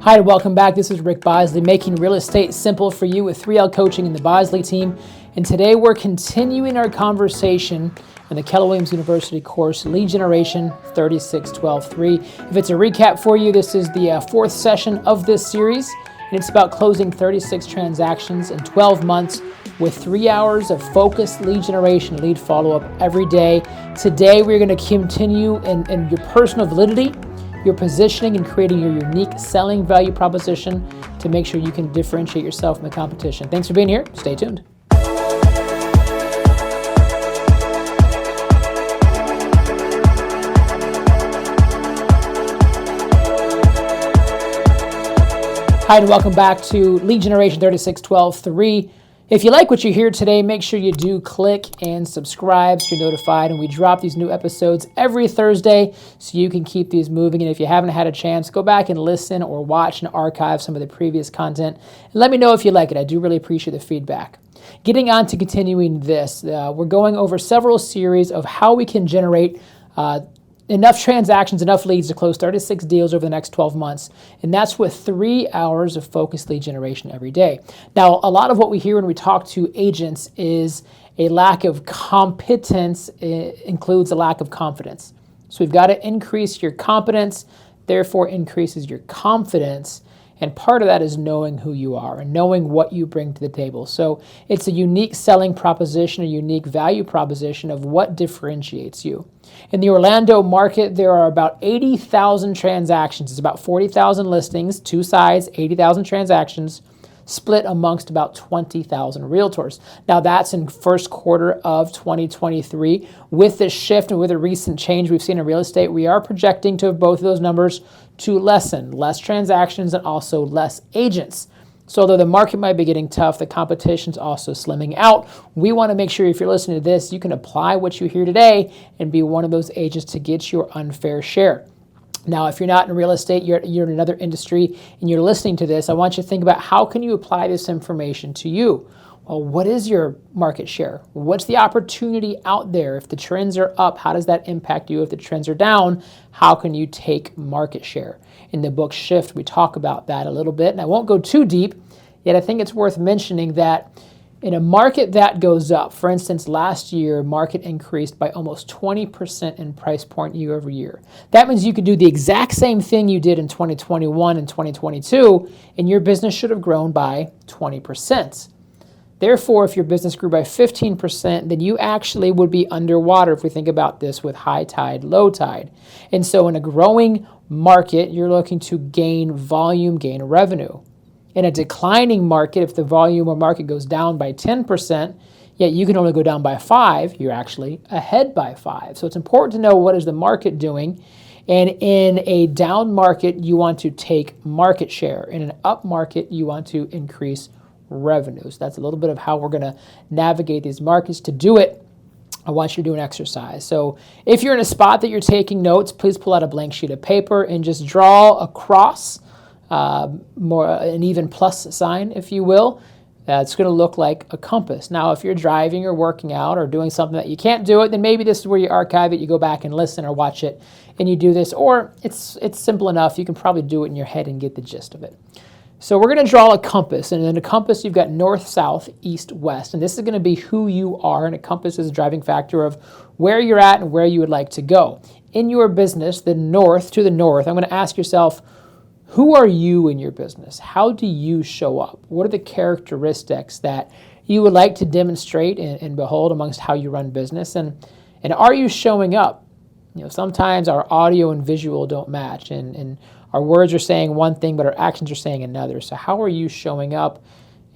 Hi, and welcome back. This is Rick Bosley, making real estate simple for you with 3L Coaching and the Bosley team. And today we're continuing our conversation in the Keller Williams University course, Lead Generation 36-12-3. If it's a recap for you, this is the fourth session of this series, and it's about closing 36 transactions in 12 months with 3 hours of focused lead generation, lead follow-up every day. Today we're going to continue in your personal validity, your positioning, and creating your unique selling value proposition to make sure you can differentiate yourself from the competition. Thanks for being here. Stay tuned. Hi, and welcome back to Lead Generation 36-12-3. If you like what you hear today, make sure you do click and subscribe so you're notified. And we drop these new episodes every Thursday so you can keep these moving. And if you haven't had a chance, go back and listen or watch and archive some of the previous content. And let me know if you like it. I do really appreciate the feedback. Getting on to continuing this, we're going over several series of how we can generate enough transactions, enough leads to close 36 deals over the next 12 months. And that's with 3 hours of focused lead generation every day. Now, a lot of what we hear when we talk to agents is a lack of competence includes a lack of confidence. So we've got to increase your competence, therefore increases your confidence. And part of that is knowing who you are and knowing what you bring to the table. So it's a unique selling proposition, a unique value proposition of what differentiates you. In the Orlando market, there are about 80,000 transactions. It's about 40,000 listings, two sides, 80,000 transactions, split amongst about 20,000 realtors. Now that's in first quarter of 2023. With this shift and with a recent change we've seen in real estate, we are projecting to have both of those numbers to lessen, less transactions and also less agents. So although the market might be getting tough, the competition's also slimming out. We want to make sure if you're listening to this, you can apply what you hear today and be one of those agents to get your unfair share. Now, if you're not in real estate, you're in another industry, and you're listening to this, I want you to think about how can you apply this information to you? Well, what is your market share? What's the opportunity out there? If the trends are up, how does that impact you? If the trends are down, how can you take market share? In the book Shift, we talk about that a little bit, and I won't go too deep, yet I think it's worth mentioning that in a market that goes up, for instance, last year, market increased by almost 20% in price point year over year. That means you could do the exact same thing you did in 2021 and 2022, and your business should have grown by 20%. Therefore, if your business grew by 15%, then you actually would be underwater if we think about this with high tide, low tide. And so in a growing market, you're looking to gain volume, gain revenue. In a declining market, if the volume or market goes down by 10%, yet you can only go down by 5%, you're actually ahead by 5%. So it's important to know what is the market doing. And in a down market, you want to take market share. In an up market, you want to increase revenues. That's a little bit of how we're going to navigate these markets. To do it, I want you to do an exercise. So if you're in a spot that you're taking notes, please pull out a blank sheet of paper and just draw a cross, an even plus sign, if you will. It's going to look like a compass. Now, if you're driving or working out or doing something that you can't do it, then maybe this is where you archive it, you go back and listen or watch it, and you do this. Or it's simple enough. You can probably do it in your head and get the gist of it. So we're going to draw a compass, and in a compass you've got north, south, east, west, and this is going to be who you are, and a compass is a driving factor of where you're at and where you would like to go. In your business, the north, I'm going to ask yourself, who are you in your business? How do you show up? What are the characteristics that you would like to demonstrate and behold amongst how you run business, and are you showing up? You know, sometimes our audio and visual don't match, and our words are saying one thing, but our actions are saying another. So how are you showing up?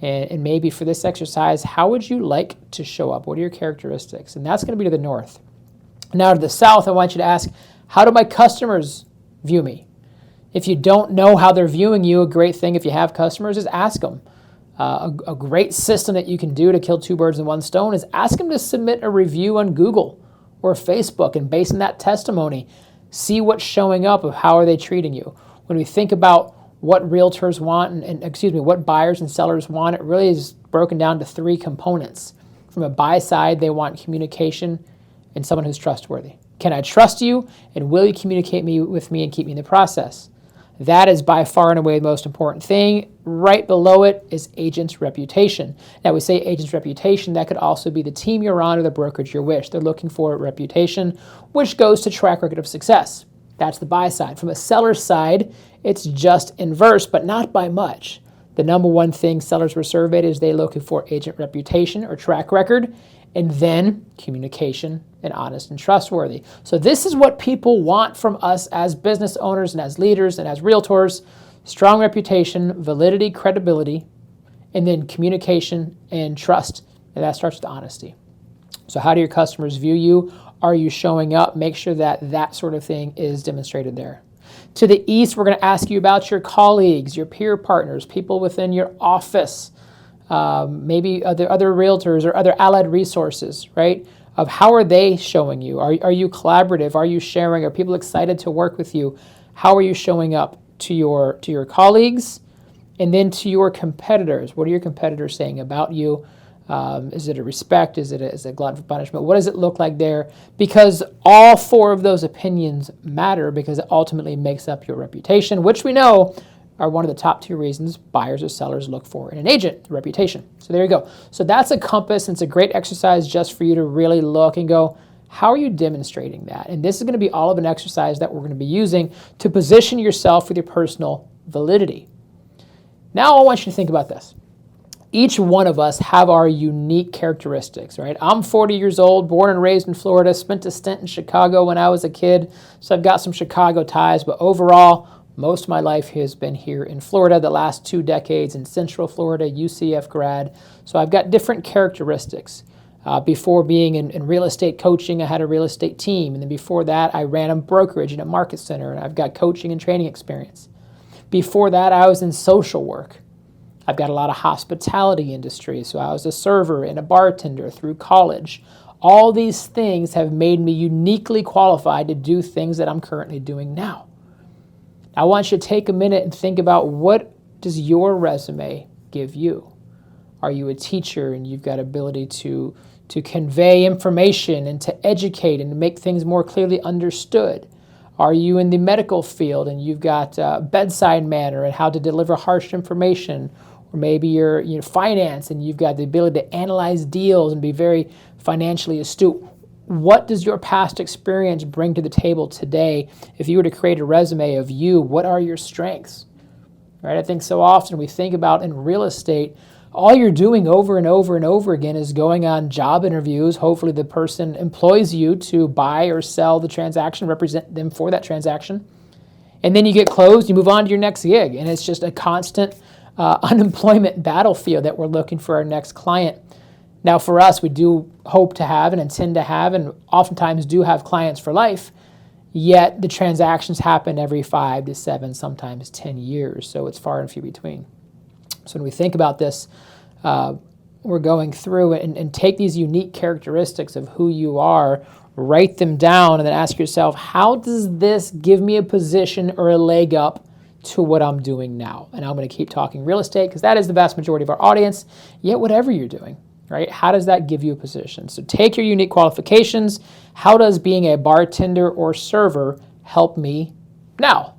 And maybe for this exercise, how would you like to show up? What are your characteristics? And that's going to be to the north. Now to the south, I want you to ask, how do my customers view me? If you don't know how they're viewing you, a great thing if you have customers is ask them. A great system that you can do to kill two birds with one stone is ask them to submit a review on Google or Facebook, and based on that testimony, see what's showing up of how are they treating you. When we think about what realtors want what buyers and sellers want, it really is broken down to 3 components. From a buy side, they want communication and someone who's trustworthy. Can I trust you, and will you communicate with me and keep me in the process? That is by far and away the most important thing. Right below it is agent's reputation. Now, we say agent's reputation. That could also be the team you're on or the brokerage you're with. They're looking for a reputation, which goes to track record of success. That's the buy side. From a seller's side, it's just inverse, but not by much. The number one thing sellers were surveyed is they're looking for agent reputation or track record, and then communication and honest and trustworthy. So this is what people want from us as business owners and as leaders and as realtors: strong reputation, validity, credibility, and then communication and trust. And that starts with honesty. So how do your customers view you? Are you showing up? Make sure that that sort of thing is demonstrated there. To the east, we're going to ask you about your colleagues, your peer partners, people within your office, maybe other realtors or other allied resources, right? Of how are they showing you? Are you collaborative? Are you sharing? Are people excited to work with you? How are you showing up to your colleagues? And then to your competitors. What are your competitors saying about you? Is it a respect? Is it a glutton for punishment? What does it look like there? Because all four of those opinions matter, because it ultimately makes up your reputation, which we know are one of the top two reasons buyers or sellers look for in an agent: reputation. So there you go. So that's a compass, and it's a great exercise just for you to really look and go, how are you demonstrating that? And this is going to be all of an exercise that we're going to be using to position yourself with your personal validity. Now I want you to think about this. Each one of us have our unique characteristics, right? I'm 40 years old, born and raised in Florida, spent a stint in Chicago when I was a kid, so I've got some Chicago ties, but overall, most of my life has been here in Florida, the last 2 decades in Central Florida, UCF grad, so I've got different characteristics. Before being in real estate coaching, I had a real estate team, and then before that, I ran a brokerage in a market center, and I've got coaching and training experience. Before that, I was in social work. I've got a lot of hospitality industry, so I was a server and a bartender through college. All these things have made me uniquely qualified to do things that I'm currently doing now. I want you to take a minute and think about, what does your resume give you? Are you a teacher and you've got ability to convey information and to educate and to make things more clearly understood? Are you in the medical field and you've got bedside manner and how to deliver harsh information? Or maybe you're finance and you've got the ability to analyze deals and be very financially astute. What does your past experience bring to the table today? If you were to create a resume of you, what are your strengths? Right? I think so often we think about in real estate, all you're doing over and over and over again is going on job interviews. Hopefully the person employs you to buy or sell the transaction, represent them for that transaction. And then you get closed, you move on to your next gig. And it's just a constant unemployment battlefield that we're looking for our next client. Now for us, we do hope to have and intend to have and oftentimes do have clients for life, yet the transactions happen every 5 to 7, sometimes 10 years. So it's far and few between. So when we think about this, we're going through and take these unique characteristics of who you are, write them down, and then ask yourself, how does this give me a position or a leg up to what I'm doing now? And I'm going to keep talking real estate because that is the vast majority of our audience, yet whatever you're doing, right? How does that give you a position? So take your unique qualifications. How does being a bartender or server help me now?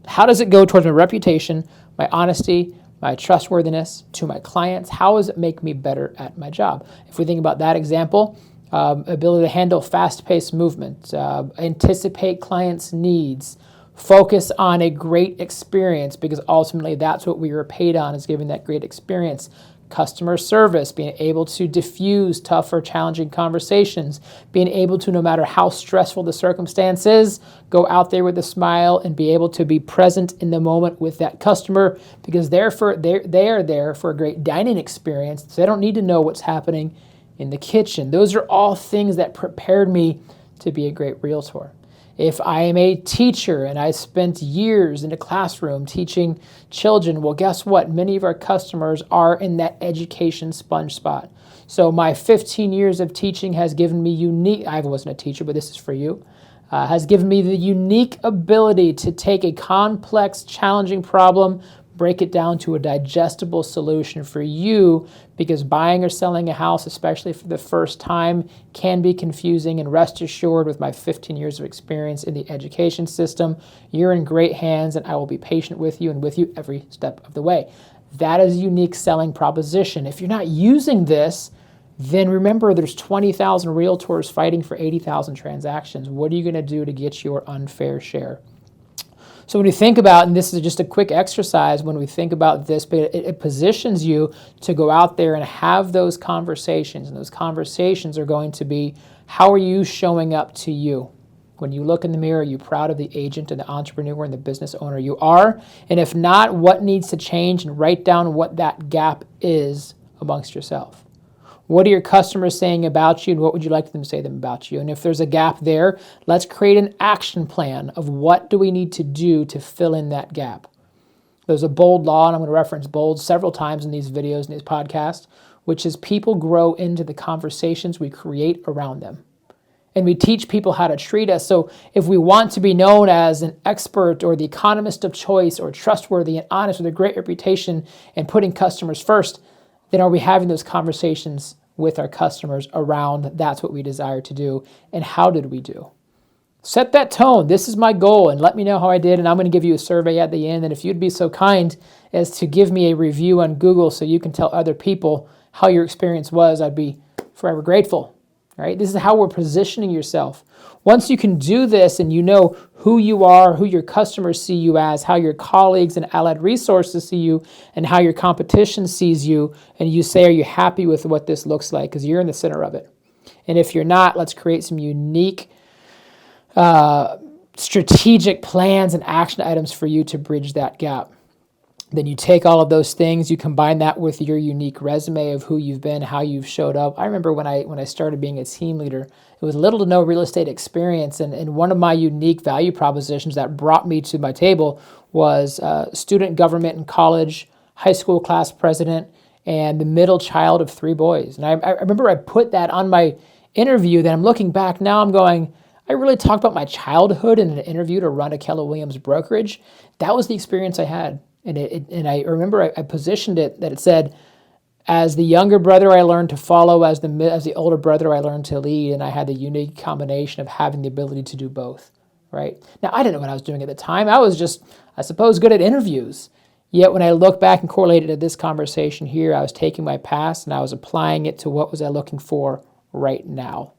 How does it go towards my reputation, my honesty, my trustworthiness to my clients? How does it make me better at my job? If we think about that example, ability to handle fast-paced movement, anticipate clients' needs, focus on a great experience, because ultimately that's what we were paid on, is giving that great experience. Customer service, being able to diffuse tough or challenging conversations, being able to, no matter how stressful the circumstance is, go out there with a smile and be able to be present in the moment with that customer, because they are there for a great dining experience. So they don't need to know what's happening in the kitchen. Those are all things that prepared me to be a great realtor. If I am a teacher and I spent years in a classroom teaching children, well, guess what? Many of our customers are in that education sponge spot. So my 15 years of teaching has given me unique, I wasn't a teacher, but this is for you, has given me the unique ability to take a complex, challenging problem, break it down to a digestible solution for you, because buying or selling a house, especially for the first time, can be confusing. And rest assured, with my 15 years of experience in the education system, you're in great hands, and I will be patient with you and with you every step of the way. That is a unique selling proposition. If you're not using this, then remember there's 20,000 realtors fighting for 80,000 transactions. What are you going to do to get your unfair share? So when we think about, and this is just a quick exercise, when we think about this, but it positions you to go out there and have those conversations. And those conversations are going to be, how are you showing up to you? When you look in the mirror, are you proud of the agent and the entrepreneur and the business owner you are? And if not, what needs to change? And write down what that gap is amongst yourself. What are your customers saying about you, and what would you like them to say them about you? And if there's a gap there, let's create an action plan of what do we need to do to fill in that gap. There's a bold law, and I'm going to reference bold several times in these videos and these podcasts, which is people grow into the conversations we create around them. And we teach people how to treat us. So if we want to be known as an expert or the economist of choice or trustworthy and honest with a great reputation and putting customers first, then are we having those conversations with our customers around that's what we desire to do, and how did we do? Set that tone. This is my goal, and let me know how I did, and I'm going to give you a survey at the end, and if you'd be so kind as to give me a review on Google so you can tell other people how your experience was, I'd be forever grateful. All right? This is how we're positioning yourself. Once you can do this and you know who you are, who your customers see you as, how your colleagues and allied resources see you, and how your competition sees you, and you say, are you happy with what this looks like? Because you're in the center of it. And if you're not, let's create some unique strategic plans and action items for you to bridge that gap. Then you take all of those things, you combine that with your unique resume of who you've been, how you've showed up. I remember when I started being a team leader, it was little to no real estate experience, and one of my unique value propositions that brought me to my table was student government in college, high school class president, and the middle child of 3 boys. And I remember I put that on my interview. That I'm looking back now, I'm going, I really talked about my childhood in an interview to run a Keller Williams brokerage. That was the experience I had. And I remember I positioned it that it said, as the younger brother, I learned to follow. As the older brother, I learned to lead. And I had the unique combination of having the ability to do both, right? Now, I didn't know what I was doing at the time. I was just, I suppose, good at interviews. Yet when I look back and correlated to this conversation here, I was taking my past and I was applying it to what was I looking for right now.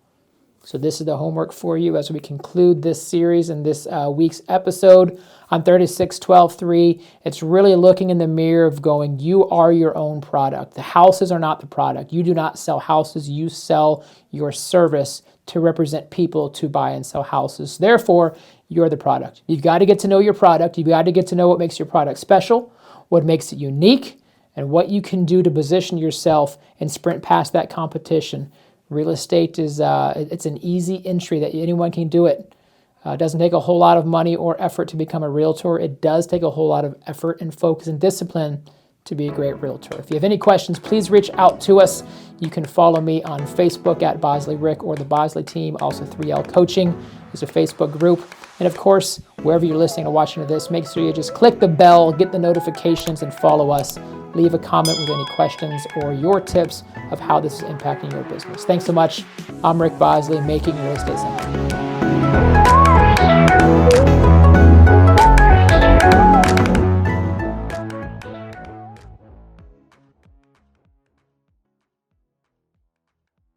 So this is the homework for you as we conclude this series and this week's episode on 36-12-3. It's really looking in the mirror of going, you are your own product. The houses are not the product. You do not sell houses. You sell your service to represent people to buy and sell houses. Therefore, you're the product. You've got to get to know your product. You've got to get to know what makes your product special, what makes it unique, and what you can do to position yourself and sprint past that competition. Real estate is it's an easy entry that anyone can do it. It doesn't take a whole lot of money or effort to become a realtor. It does take a whole lot of effort and focus and discipline to be a great realtor. If you have any questions, please reach out to us. You can follow me on Facebook at Bosley Rick or the Bosley team. Also 3L Coaching is a Facebook group. And of course, wherever you're listening or watching to this, make sure you just click the bell, get the notifications, and follow us. Leave a comment with any questions or your tips of how this is impacting your business. Thanks so much. I'm Rick Bosley, making real estate simple.